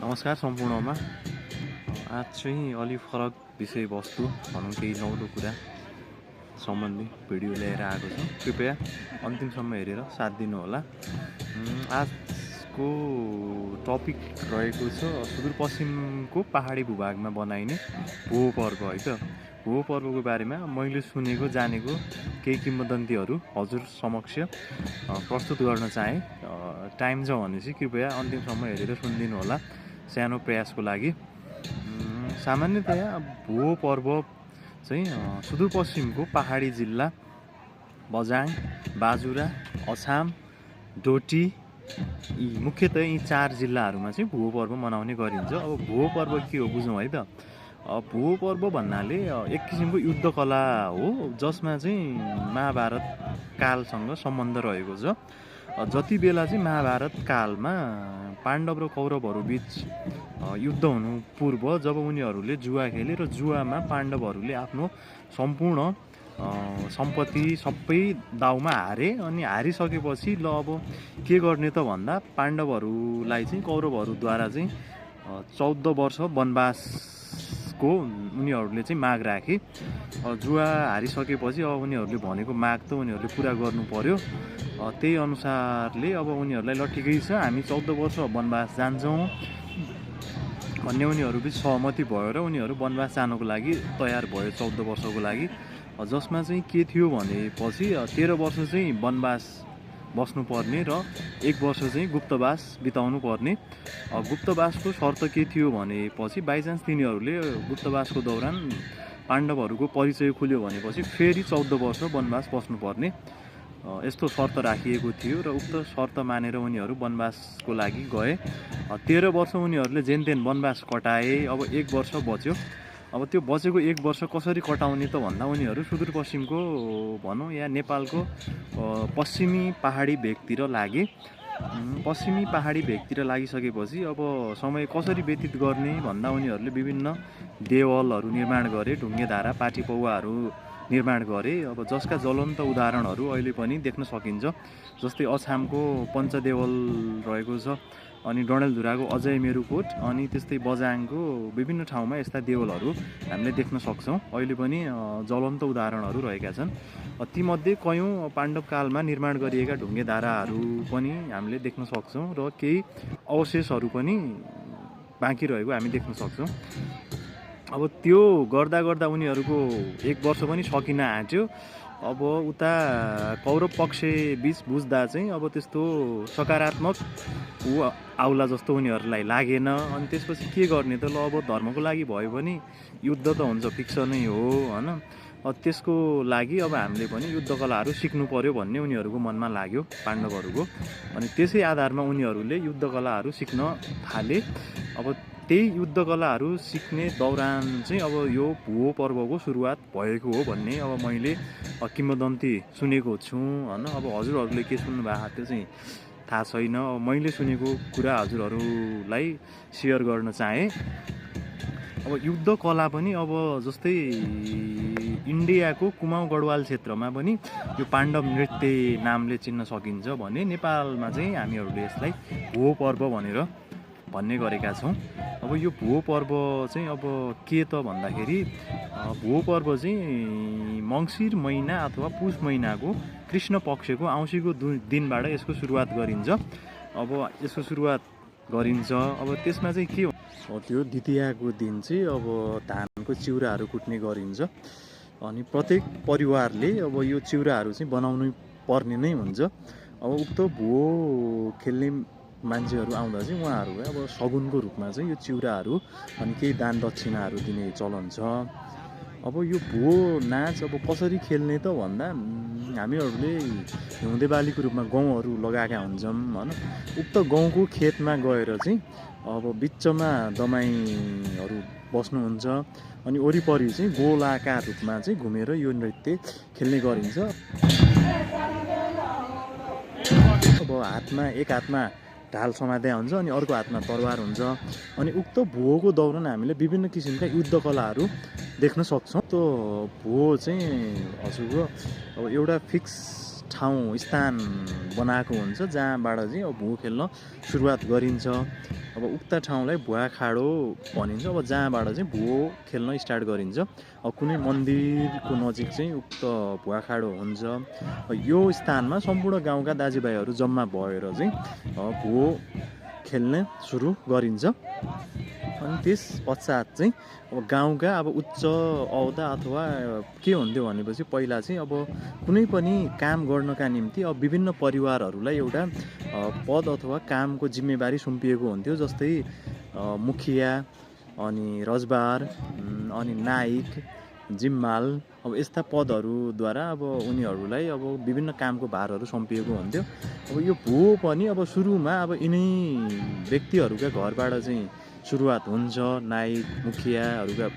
नमस्कार सम्पूर्णमा। आज चाहिँ अलि फरक विषयवस्तु भनौँ केही नौलो कुरा सम्बन्धी भिडियो ल्याएर आएको छु। कृपया अन्तिमसम्म हेरेर साथ दिनुहोला। आजको टपिक रहेको छ सुदूरपश्चिमको पहाडी भूभागमा बनाइने भोग पर्व है त। भोग पर्वको बारेमा मैले सुनेको जानेको केही किंवदन्तीहरू हजुर समक्ष प्रस्तुत गर्न चाहे। टाइम छ भनेपछि कृपया अन्तिमसम्म हेरेर सुनिदिनु होला सानो प्रयासको लागि। सामान्यतया भोग पर्व चाहिँ सुदूरपश्चिमको पहाडी जिल्ला बझाङ, बाजुरा, अछाम, डोटी मुख्यतया यी 4 जिल्लाहरूमा चाहिँ भोग पर्व मनाउने गरिन्छ। अब भोग पर्व के हो बुझौँ है त। भोग पर्व भन्नाले एक किसिमको युद्ध कला हो जसमा चाहिँ महाभारत कालसँग सम्बन्ध रहेको छ। जति बेला चाहिँ महाभारत कालमा पाण्डव र कौरवहरू बीच युद्ध हुनु पूर्व जब उनीहरूले जुवा खेले र जुवामा पाण्डवहरूले आफ्नो सम्पूर्ण सम्पत्ति सबै दाउमा हारे अनि हारिसकेपछि ल अब के गर्ने त भन्दा पाण्डवहरूलाई चाहिँ कौरवहरूद्वारा चाहिँ 14 वर्ष वनवासको उनीहरूले चाहिँ माग राखे। जुवा हारिसकेपछि अब उनीहरूले भनेको माग त उनीहरूले पुरा गर्नु पर्यो। त्यही अनुसारले अब उनीहरूलाई ल ठिकै छ हामी 14 वर्ष वनवास जान्छौँ भन्ने उनीहरू बिच सहमति भयो र उनीहरू वनवास जानको लागि तयार भयो 14 वर्षको लागि। जसमा चाहिँ के थियो भनेपछि 13 वर्ष चाहिँ वनवास बस्नुपर्ने र 1 वर्ष चाहिँ गुप्तवास बिताउनु पर्ने। गुप्तवासको शर्त के थियो भनेपछि बाइचान्स तिनीहरूले गुप्तवासको दौरान पाण्डवहरूको परिचय खुल्यो भनेपछि फेरि 14 वर्ष वनवास बस्नुपर्ने यस्तो शर्त राखिएको थियो र उक्त शर्त मानेर उनीहरू वनवासको लागि गए। 13 वर्ष उनीहरूले जेनतेन वनवास कटाए। अब 1 वर्ष बच्यो। अब त्यो बचेको 1 वर्ष कसरी कटाउने त भन्दा उनीहरू सुदूरपश्चिमको भनौँ या नेपालको पश्चिमी पहाडी भेगतिर लागे। पश्चिमी पहाडी भेगतिर लागिसकेपछि अब समय कसरी व्यतीत गर्ने भन्दा उनीहरूले विभिन्न देवलहरू निर्माण गरे, ढुङ्गेधारा पाटीपौवाहरू निर्माण गरे। अब जसका ज्वलन्त उदाहरणहरू अहिले पनि देख्न सकिन्छ। जस्तै अछामको पञ्चदेवल रहेको छ, अनि डडेलधुराको अजय मेरुकोट, अनि त्यस्तै बझाङको विभिन्न ठाउँमा यस्ता देवलहरू हामीले देख्न सक्छौँ। अहिले पनि ज्वलन्त उदाहरणहरू रहेका छन्। तीमध्ये कयौँ पाण्डवकालमा निर्माण गरिएका ढुङ्गेधाराहरू पनि हामीले देख्न सक्छौँ र केही अवशेषहरू पनि बाँकी रहेको हामी देख्न सक्छौँ। अब त्यो गर्दा गर्दा उनीहरूको 1 वर्ष पनि सकिन आँट्यो। अब उता कौरव पक्ष बीच बुझ्दा चाहिँ अब त्यस्तो सकारात्मक आउला जस्तो उनीहरूलाई लागेन। अनि त्यसपछि के गर्ने त ल अब धर्मको लागि भयो भने युद्ध त हुन्छ, फिक्स नै हो हैन। त्यसको लागि अब हामीले पनि युद्ध कलाहरू सिक्नु पर्यो भन्ने उनीहरूको मनमा लाग्यो पाण्डवहरूको। अनि त्यसै आधारमा उनीहरूले युद्ध कलाहरू सिक्न थाले। अब त्यही युद्ध कलाहरू सिक्ने दौरान चाहिँ अब यो भोग पर्वको सुरुवात भएको हो भन्ने अब मैले किंवदन्ती सुनेको छु हैन। अब हजुरहरूले के सुन्नु भएको त्यो चाहिँ थाहा छैन। अब मैले सुनेको कुरा हजुरहरूलाई सेयर गर्न चाहे। अब युद्ध कला पनि अब जस्तै इन्डियाको कुमाऊँ गढवाल क्षेत्रमा पनि यो पाण्डव नृत्य नामले चिन्न सकिन्छ भने नेपालमा चाहिँ हामीहरूले यसलाई भोग पर्व भनेर भन्ने गरेका छौँ। अब यो भोग पर्व चाहिँ अब के त भन्दाखेरि भोग पर्व चाहिँ मङ्सिर महिना अथवा पुष महिनाको कृष्ण पक्षको औँसीको दिनबाट यसको सुरुवात गरिन्छ। अब यसको सुरुवात गरिन्छ। अब त्यसमा चाहिँ के त्यो द्वितीयाको दिन चाहिँ अब धानको चिउराहरू कुट्ने गरिन्छ। अनि प्रत्येक परिवारले अब यो चिउराहरू चाहिँ बनाउनु पर्ने नै हुन्छ। अब उक्त भोग खेल्ने मान्छेहरू आउँदा चाहिँ उहाँहरू अब सगुनको रूपमा चाहिँ यो चिउराहरू अनि केही दान दक्षिणाहरू दिने चलन छ। अब यो भोग नाच अब कसरी खेल्ने त भन्दा हामीहरूले हिउँदे बालीको रूपमा गहुँहरू लगाएका हुन्छौँ हैन। उक्त गहुँको खेतमा गएर चाहिँ अब बिचमा दमाईहरू बस्नुहुन्छ अनि वरिपरि चाहिँ गोलाकार रूपमा चाहिँ घुमेर यो नृत्य खेल्ने गरिन्छ। अब हातमा एक हातमा ढाल समात्या हुन्छ अनि अर्को हातमा तरवार हुन्छ। अनि उक्त भोगको दौरान हामीले विभिन्न किसिमका युद्ध कलाहरू देख्न सक्छौँ। त्यो भो चाहिँ हजुरको अब एउटा फिक्स ठाउँ स्थान बनाएको हुन्छ जहाँबाट चाहिँ अब भो खेल्न सुरुवात गरिन्छ। अब उक्त ठाउँलाई भुवाखाडो भनिन्छ। अब जहाँबाट चाहिँ भो खेल्न स्टार्ट गरिन्छ। अब कुनै मन्दिरको नजिक चाहिँ उक्त भुवाखाडो हुन्छ। यो स्थानमा सम्पूर्ण गाउँका दाजुभाइहरू जम्मा भएर चाहिँ भो खेल्न सुरु गरिन्छ। अनि त्यस पश्चात चाहिँ अब गाउँका अब उच्च औदा अथवा के हुन्थ्यो भनेपछि पहिला चाहिँ अब कुनै पनि काम गर्नका निम्ति अब विभिन्न परिवारहरूलाई एउटा पद अथवा कामको जिम्मेवारी सुम्पिएको हुन्थ्यो। जस्तै मुखिया, अनि रजबार, अनि नाइक, जिम्माल, अब यस्ता पदहरूद्वारा अब उनीहरूलाई अब विभिन्न कामको भारहरू सुम्पिएको हुन्थ्यो। अब यो भो पनि अब सुरुमा अब यिनै व्यक्तिहरूका घरबाट चाहिँ सुरुवात हुन्छ। नाइक, मुखियाहरूका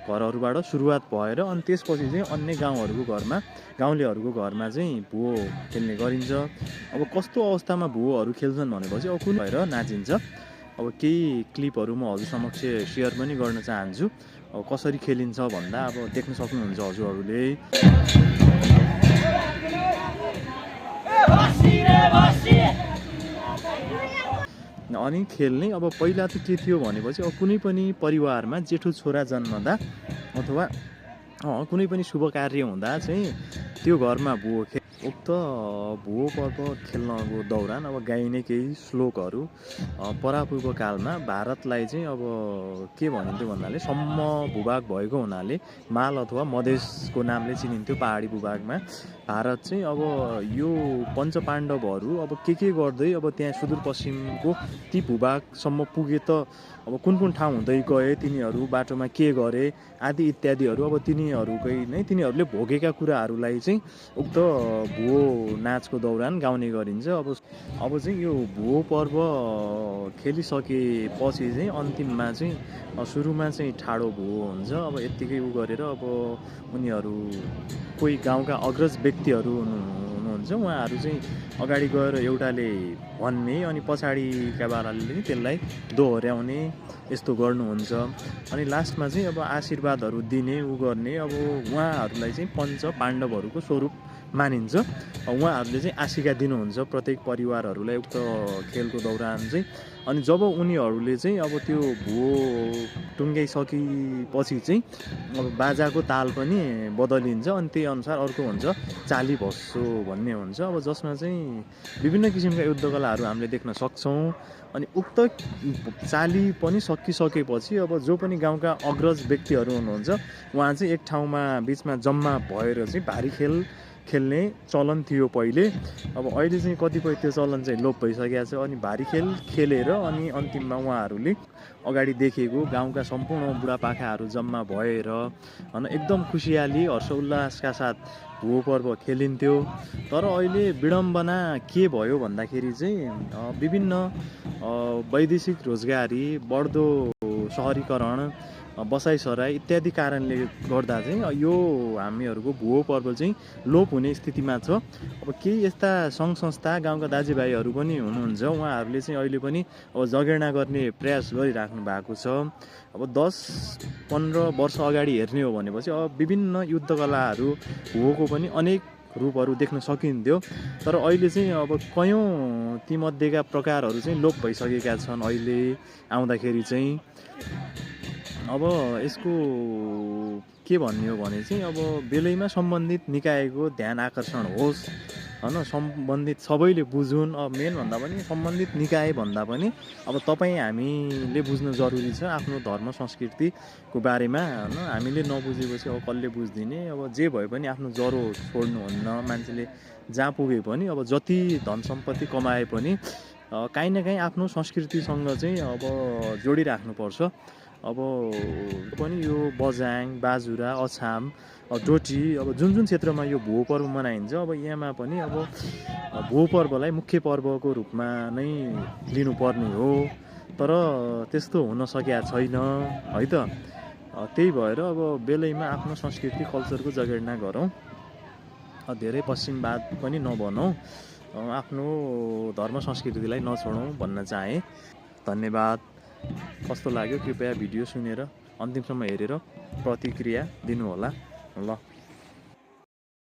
घरहरूबाट सुरुवात भएर अनि त्यसपछि चाहिँ अन्य गाउँलेहरूको घरमा चाहिँ भो खेल्ने गरिन्छ। अब कस्तो अवस्थामा भोहरू खेल्छन् भनेपछि अब कुन भएर नाचिन्छ। अब केही क्लिपहरू म हजुर समक्ष सेयर पनि गर्न चाहन्छु। अब कसरी खेलिन्छ भन्दा अब देख्न सक्नुहुन्छ हजुरहरूले। अनि खेल्ने अब पहिला चाहिँ के थियो भनेपछि अब कुनै पनि परिवारमा जेठो छोरा जन्मदा अथवा कुनै पनि शुभ कार्य हुँदा चाहिँ त्यो घरमा उक्त भो पर्व खेल्नको दौरान अब गाइने केही श्लोकहरू परापूर्व कालमा भारतलाई चाहिँ अब के भनिन्थ्यो भन्नाले सम्म भूभाग भएको हुनाले माल अथवा मधेसको नामले चिनिन्थ्यो। पहाडी भूभागमा भारत चाहिँ अब यो पञ्चपाण्डवहरू अब के गर्दै अब त्यहाँ सुदूरपश्चिमको ती भूभागसम्म पुगे त अब कुन ठाउँ हुँदै गए, तिनीहरू बाटोमा के गरे आदि इत्यादिहरू अब तिनीहरूले भोगेका कुराहरूलाई चाहिँ उक्त भो नाचको दौरान गाउने गरिन्छ। अब चाहिँ यो भो पर्व खेलिसकेपछि चाहिँ अन्तिममा चाहिँ सुरुमा चाहिँ ठाडो भो हुन्छ। अब यत्तिकै गरेर अब उनीहरू कोही गाउँका अग्रज व्यक्तिहरू हुनुहुन्छ, उहाँहरू चाहिँ अगाडि गएर एउटाले भन्ने अनि पछाडिका वालाले त्यसलाई दोहोऱ्याउने यस्तो गर्नुहुन्छ। अनि लास्टमा चाहिँ अब आशीर्वादहरू दिने गर्ने अब उहाँहरूलाई चाहिँ पञ्च पाण्डवहरूको स्वरूप मानिन्छ। उहाँहरूले चाहिँ आशिका दिनुहुन्छ प्रत्येक परिवारहरूलाई उक्त खेलको दौरान चाहिँ। अनि जब उनीहरूले चाहिँ अब त्यो भो टुङ्ग्याइसकेपछि चाहिँ अब बाजाको ताल पनि बदलिन्छ। अनि त्यही अनुसार अर्को हुन्छ चाली भस्सो भन्ने हुन्छ। अब जसमा चाहिँ विभिन्न किसिमका युद्धकलाहरू हामीले देख्न सक्छौँ। अनि उक्त चाली पनि सकिसकेपछि अब जो पनि गाउँका अग्रज व्यक्तिहरू हुनुहुन्छ उहाँ चाहिँ एक ठाउँमा बिचमा जम्मा भएर चाहिँ भारी खेल खेल्ने चलन थियो पहिले। अब अहिले चाहिँ कतिपय त्यो चलन चाहिँ लोप भइसकेको छ। अनि भारी खेल खेलेर अनि अन्तिममा उहाँहरूले अगाडि देखेको गाउँका सम्पूर्ण बुढापाकाहरू जम्मा भएर होइन एकदम खुसियाली हर्षोल्लासका साथ भो पर्व खेलिन्थ्यो। तर अहिले विडम्बना के भयो भन्दाखेरि चाहिँ विभिन्न वैदेशिक रोजगारी, बढ्दो सहरीकरण, बसाइसराई इत्यादि कारणले गर्दा चाहिँ यो हामीहरूको भो पर्व चाहिँ लोप हुने स्थितिमा छ। अब केही यस्ता सङ्घ संस्था गाउँका दाजुभाइहरू पनि हुनुहुन्छ, उहाँहरूले चाहिँ अहिले पनि अब जगेर्ना गर्ने प्रयास गरिराख्नु भएको छ। अब 10-15 वर्ष अगाडि हेर्ने हो भनेपछि अब विभिन्न युद्धकलाहरू भोको पनि अनेक रूपहरू देख्न सकिन्थ्यो। तर अहिले चाहिँ अब कयौँ तीमध्येका प्रकारहरू चाहिँ लोप भइसकेका छन् अहिले आउँदाखेरि चाहिँ। अब यसको के भन्ने हो भने चाहिँ अब बेलैमा सम्बन्धित निकायको ध्यान आकर्षण होस् होइन, सम्बन्धित सबैले बुझुन्। अब मेन भन्दा पनि सम्बन्धित निकाय भन्दा पनि अब तपाईँ हामीले बुझ्न जरुरी छ आफ्नो धर्म संस्कृतिको बारेमा होइन। हामीले नबुझेपछि अब कसले बुझिदिने। अब जे भए पनि आफ्नो जरो छोड्नुहुन्न। मान्छेले जहाँ पुगे पनि अब जति धन सम्पत्ति कमाए पनि काहीँ न काहीँ आफ्नो संस्कृतिसँग चाहिँ अब जोडिराख्नुपर्छ। अब पनि यो बझाङ, बाजुरा, अछाम, डोटी अब जुन क्षेत्रमा यो भो पर्व मनाइन्छ अब यहाँमा पनि अब भो पर्वलाई मुख्य पर्वको रूपमा नै लिनुपर्ने हो। तर त्यस्तो हुन सकेको छैन है त। त्यही भएर अब बेलैमा आफ्नो संस्कृति कल्चरको जगेर्ना गरौँ, धेरै पश्चिमवाद पनि नबनौँ, आफ्नो धर्म संस्कृतिलाई नछोडौँ भन्न चाहे। धन्यवाद। कस्तो लाग्यो कृपया भिडियो सुनेर अन्तिमसम्म हेरेर प्रतिक्रिया दिनुहोला। ल।